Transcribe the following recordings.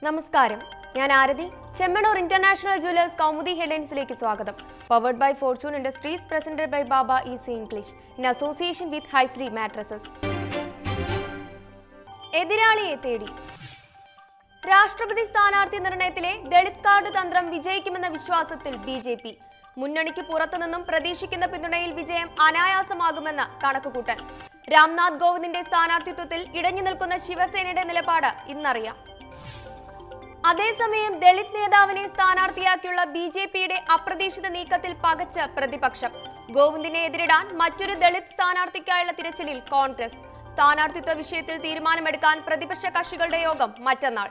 നമസ്കാരം, ഞാൻ Aarathi. Chemmanur international jewellers Kaumudi ഹെഡ്ലൈൻസിലേക്ക് സ്വാഗതം. Powered by Fortune Industries, presented by Baba easy English in association with Haishree mattresses. എതിരാളിയെ തേടി. രാഷ്ട്രപതി സ്ഥാനാർത്ഥി നിർണയത്തിലെ ദളിത് കാർഡ് തന്ത്രം വിജയിക്കുമെന്ന വിശ്വാസത്തിൽ ബി.ജെ.പി. മുന്നണിക്ക് പുറത്തുനിന്നും പ്രതീക്ഷിക്കുന്ന പിന്തുണയിൽ വിജയം അനായാസമാകുമെന്ന് കണക്കുകൂട്ടൽ. രാംനാഥ് കോവിന്ദിന്റെ സ്ഥാനാർത്ഥിത്വത്തിൽ ഇടഞ്ഞു നിൽക്കുന്ന ശിവസേനയുടെ നിലപാട് ഇന്നറിയാം. അതേസമയം ദളിത് നേതാവിനെ സ്ഥാനാർത്ഥിയാക്കിയുള്ള ബി.ജെ.പിയുടെ അപ്രതീക്ഷിത നീക്കത്തിൽ പകച്ച് പ്രതിപക്ഷം. ഗോവിന്ദിനെ എതിരിടാൻ മറ്റൊരു ദളിത് സ്ഥാനാർത്ഥിക്കായുള്ള തിരച്ചിലിൽ കോൺഗ്രസ്. സ്ഥാനാർത്ഥിത്വ വിഷയത്തിൽ തീരുമാനമെടുക്കാൻ പ്രതിപക്ഷ കക്ഷികളുടെ യോഗം മറ്റന്നാൾ.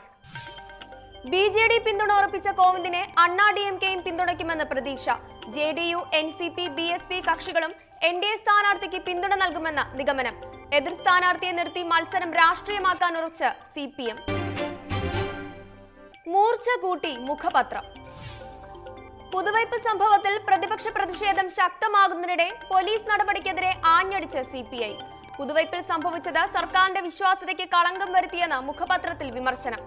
ബി.ജെ.ഡി. പിന്തുണ ഉറപ്പിച്ച കോവിന്ദിനെ അണ്ണാ-ഡി.എം.കെയും പിന്തുണയ്ക്കുമെന്ന് പ്രതീക്ഷ. ജെ.ഡി.യു, എൻ.സി.പി, ബി.എസ്.പി കക്ഷികളും എൻ.ഡി.എ സ്ഥാനാർത്ഥിക്ക് പിന്തുണ നൽകുമെന്ന നിഗമനം. എതിർ സ്ഥാനാർത്ഥിയെ നിർത്തി മത്സരം രാഷ്ട്രീയമാക്കാൻ ഉറച്ച് സി.പി.എം. മൂർച്ച കൂട്ടി മുഖപത്രം. പുതുവൈപ്പ് സംഭവത്തിൽ പ്രതിപക്ഷ പ്രതിഷേധം ശക്തമാകുന്നതിനിടെ പോലീസ് നടപടിക്കെതിരെ ആഞ്ഞടിച്ച് സി.പി.ഐ. പുതുവൈപ്പിൽ സംഭവിച്ചത് സർക്കാരിന്റെ വിശ്വാസ്യതയ്ക്ക് കളങ്കം വരുത്തിയെന്ന് മുഖപത്രത്തിൽ വിമർശനം.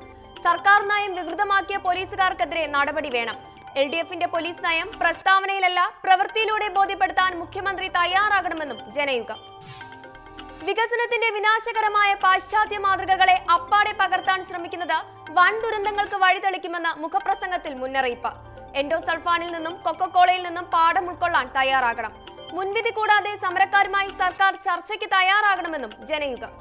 സർക്കാർ നയം വികൃതമാക്കിയ പോലീസുകാർക്കെതിരെ നടപടി വേണം. എൽ.ഡി.എഫിന്റെ പോലീസ് നയം പ്രസ്താവനയിലല്ല പ്രവൃത്തിയിലൂടെ ബോധ്യപ്പെടുത്താൻ മുഖ്യമന്ത്രി തയ്യാറാകണമെന്നും ജനയുഗം. വികസനത്തിന്റെ വിനാശകരമായ പാശ്ചാത്യ മാതൃകകളെ അപ്പാടെ പകർത്താൻ ശ്രമിക്കുന്നത് വൻ ദുരന്തങ്ങൾക്ക് വഴിതെളിക്കുമെന്ന് മുഖപ്രസംഗത്തിൽ മുന്നറിയിപ്പ്. എൻഡോസൾഫാനിൽ നിന്നും കൊക്കക്കോളയിൽ നിന്നും പാഠം ഉൾക്കൊള്ളാൻ തയ്യാറാകണം. മുൻവിധി കൂടാതെ സമരക്കാരുമായി സർക്കാർ ചർച്ചയ്ക്ക് തയ്യാറാകണമെന്നും ജനയുഗം.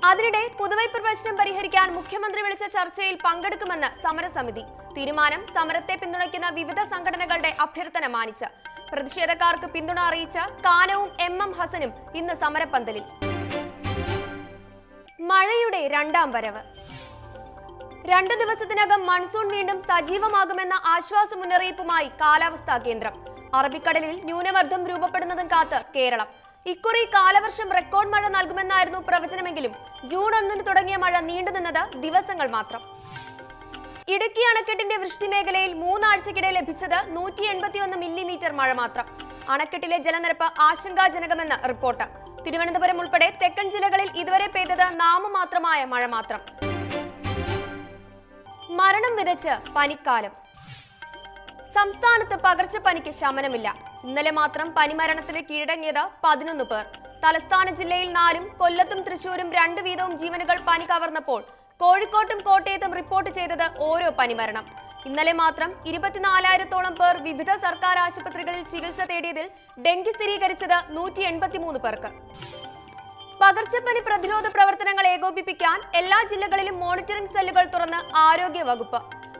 അതിനിടെ പുതുവൈപ്പ് പ്രശ്നം പരിഹരിക്കാൻ മുഖ്യമന്ത്രി വിളിച്ച ചർച്ചയിൽ പങ്കെടുക്കുമെന്ന് സമരസമിതി. തീരുമാനം സമരത്തെ പിന്തുണയ്ക്കുന്ന വിവിധ സംഘടനകളുടെ അഭ്യർത്ഥന മാനിച്ച്. പ്രതിഷേധക്കാർക്ക് പിന്തുണ അറിയിച്ച കാനവും എം ഹസനും ഇന്ന് സമരപ്പന്തലിൽ. മഴയുടെ രണ്ടാം വരവ്. 2 ദിവസത്തിനകം മൺസൂൺ വീണ്ടും സജീവമാകുമെന്ന ആശ്വാസ മുന്നറിയിപ്പുമായി കാലാവസ്ഥാ കേന്ദ്രം. അറബിക്കടലിൽ ന്യൂനമർദ്ദം രൂപപ്പെടുന്നതും കാത്ത് കേരളം. ഇക്കുറി കാലവർഷം റെക്കോർഡ് മഴ നൽകുമെന്നായിരുന്നു പ്രവചനമെങ്കിലും ജൂൺ 1 തുടങ്ങിയ മഴ നീണ്ടുനിന്നത് ദിവസങ്ങൾ മാത്രം. ഇടുക്കി അണക്കെട്ടിന്റെ വൃഷ്ടിമേഖലയിൽ 3 ആഴ്ചക്കിടെ ലഭിച്ചത് 181 മില്ലിമീറ്റർ മഴ മാത്രം. അണക്കെട്ടിലെ ജലനിരപ്പ് ആശങ്കാജനകമെന്ന് റിപ്പോർട്ട്. തിരുവനന്തപുരം ഉൾപ്പെടെ തെക്കൻ ജില്ലകളിൽ ഇതുവരെ പെയ്തത് നാമമാത്രമായ മഴ മാത്രം. മരണം വിതച്ച് പനിക്കാലം. സംസ്ഥാനത്ത് പകർച്ചപ്പനിക്ക് ശമനമില്ല. ഇന്നലെ മാത്രം പനിമരണത്തിന് കീഴടങ്ങിയത് 11 പേർ. തലസ്ഥാന ജില്ലയിൽ 4ഉം കൊല്ലത്തും തൃശൂരും 2 വീതവും ജീവനുകൾ പനി കവർന്നപ്പോൾ കോഴിക്കോട്ടും കോട്ടയത്തും റിപ്പോർട്ട് ചെയ്തത് ഓരോ പനിമരണം. ഇന്നലെ മാത്രം 24,000-ഓളം പേർ വിവിധ സർക്കാർ ആശുപത്രികളിൽ ചികിത്സ തേടിയതിൽ ഡെങ്കി സ്ഥിരീകരിച്ചത് 183 പേർക്ക്. പകർച്ചപ്പനി പ്രതിരോധ പ്രവർത്തനങ്ങൾ ഏകോപിപ്പിക്കാൻ എല്ലാ ജില്ലകളിലും മോണിറ്ററിംഗ് സെല്ലുകൾ തുറന്ന് ആരോഗ്യ വകുപ്പ്.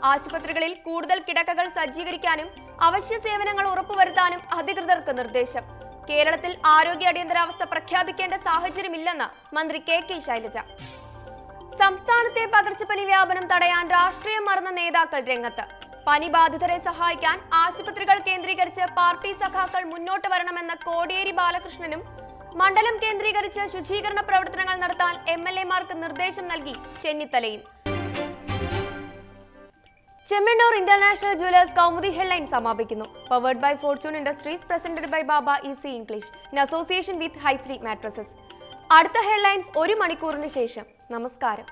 ആശുപത്രികളിൽ കൂടുതൽ കിടക്കകൾ സജ്ജീകരിക്കാനും അവശ്യ സേവനങ്ങൾ ഉറപ്പുവരുത്താനും അധികൃതർക്ക് നിർദ്ദേശം. കേരളത്തിൽ ആരോഗ്യ അടിയന്തരാവസ്ഥ പ്രഖ്യാപിക്കേണ്ട സാഹചര്യമില്ലെന്ന് മന്ത്രി കെ ശൈലജ. സംസ്ഥാനത്തെ പകർച്ചപ്പനി വ്യാപനം തടയാൻ രാഷ്ട്രീയം മറന്ന നേതാക്കൾ രംഗത്ത്. പനി ബാധിതരെ സഹായിക്കാൻ ആശുപത്രികൾ കേന്ദ്രീകരിച്ച് പാർട്ടി സഖാക്കൾ മുന്നോട്ട് വരണമെന്ന കോടിയേരി ബാലകൃഷ്ണനും മണ്ഡലം കേന്ദ്രീകരിച്ച് ശുചീകരണ പ്രവർത്തനങ്ങൾ നടത്താൻ എം.എൽ.എമാർക്ക് നിർദ്ദേശം നൽകി ചെന്നിത്തലയും. Chemmanur international jewellers Kaumudi headline സമാപിക്കുന്നു. Powered by Fortune Industries, presented by Baba easy English in association with Haishree mattresses. അടുത്ത ഹെഡ്ലൈൻസ് 1 മണിക്കൂറിന് ശേഷം. നമസ്കാരം.